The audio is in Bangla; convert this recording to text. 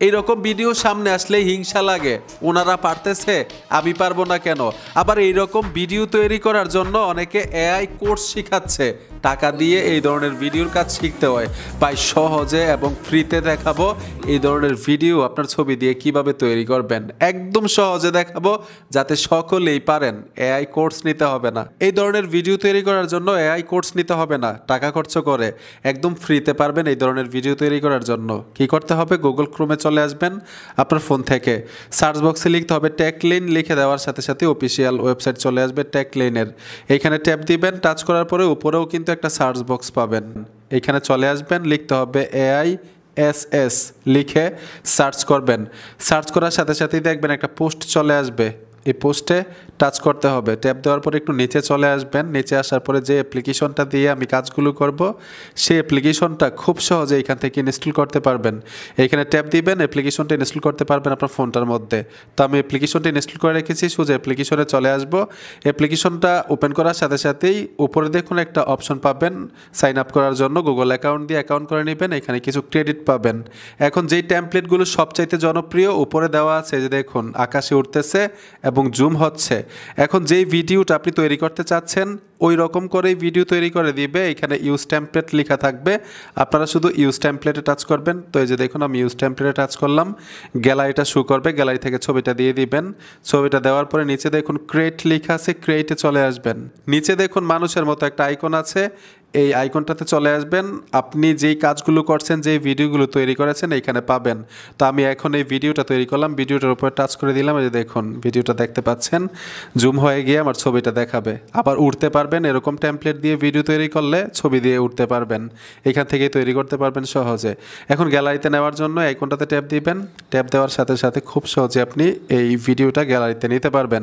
এইরকম ভিডিও সামনে আসলে হিংসা লাগে, ওনারা পারতেছে আমি পারবো না কেন। আবার এইরকম ভিডিও তৈরি করার জন্য অনেকে এআই কোর্স শিখাচ্ছে, টাকা দিয়ে এই ধরনের ভিডিওর কাজ শিখতে হয়। তাই সহজে এবং ফ্রিতে দেখাবো এই ধরনের ভিডিও আপনার ছবি দিয়ে কিভাবে তৈরি করবেন, একদম সহজে দেখাবো যাতে সকলেই পারেন। এআই কোর্স নিতে হবে না, এই ধরনের ভিডিও তৈরি করার জন্য এআই কোর্স নিতে হবে না, টাকা খরচ করে একদম ফ্রিতে পারবেন এই ধরনের ভিডিও তৈরি করার জন্য। কি করতে হবে, গুগল ক্রোমে চলে আসবেন, আপনার ফোন থেকে সার্চ বক্সে লিখতে হবে টেকলেইন, লিখে দেওয়ার সাথে সাথে অফিসিয়াল ওয়েবসাইট চলে আসবে টেকলেইনের। এইখানে ট্যাপ দিবেন, টাচ করার পরে উপরেও কিন্তু একটা সার্চ বক্স পাবেন, এইখানে চলে আসবেন, লিখতে হবে AISS লিখে সার্চ করবেন। সার্চ করার সাথে সাথেই দেখবেন একটা পোস্ট চলে আসবে, এই পোস্টে টাচ করতে হবে। ট্যাপ দেওয়ার পরে একটু নিচে চলে আসবেন, নিচে আসার পরে যে অ্যাপ্লিকেশনটা দিয়ে আমি কাজগুলো করব সেই অ্যাপ্লিকেশনটা খুব সহজে এখান থেকে ইনস্টল করতে পারবেন। এইখানে ট্যাপ দিবেন, অ্যাপ্লিকেশনটা ইনস্টল করতে পারবেন আপনার ফোনটার মধ্যে। তো আমি অ্যাপ্লিকেশনটা ইনস্টল করে রেখেছি, সোজা অ্যাপ্লিকেশনে চলে আসব। অ্যাপ্লিকেশনটা ওপেন করার সাথে সাথেই উপরে দেখুন একটা অপশন পাবেন সাইন আপ করার জন্য, গুগল অ্যাকাউন্ট দিয়ে অ্যাকাউন্ট করে নেবেন, এখানে কিছু ক্রেডিট পাবেন। এখন যেই টেমপ্লেটগুলো সবচাইতে জনপ্রিয় উপরে দেওয়া আছে, যে দেখুন আকাশে উঠতেছে এবং জুম হচ্ছে। এখন যেই ভিডিওটা আপনি তৈরি করতে চাচ্ছেন ওই রকম করেই ভিডিও তৈরি করে দিবে। এখানে ইউজ টেমপ্লেট লেখা থাকবে, আপনারা শুধু ইউজ টেমপ্লেটে টাচ করবেন। তো এই যে দেখুন আমি ইউজ টেমপ্লেটে টাচ করলাম, গ্যালারিটা শো করবে, গ্যালারি থেকে ছবিটা দিয়ে দিবেন। ছবিটা দেওয়ার পরে নিচে দেখুন ক্রিয়েট লেখা আছে, ক্রিয়েটে চলে আসবেন। নিচে দেখুন মানুষের মতো একটা আইকন আছে, এই আইকনটাতে চলে আসবেন। আপনি যেই কাজগুলো করছেন, যেই ভিডিওগুলো তৈরি করেছেন এইখানে পাবেন। তো আমি এখন এই ভিডিওটা তৈরি করলাম, ভিডিওটার উপরে টাচ করে দিলাম, এই যে দেখুন ভিডিওটা দেখতে পাচ্ছেন, জুম হয়ে গিয়ে আমার ছবিটা দেখাবে। আবার উঠতে পারবেন, এরকম টেমপ্লেট দিয়ে ভিডিও তৈরি করলে ছবি দিয়ে উঠতে পারবেন, এখান থেকেই তৈরি করতে পারবেন সহজে। এখন গ্যালারিতে নেওয়ার জন্য আইকনটাতে ট্যাপ দিবেন, ট্যাপ দেওয়ার সাথে সাথে খুব সহজে আপনি এই ভিডিওটা গ্যালারিতে নিতে পারবেন।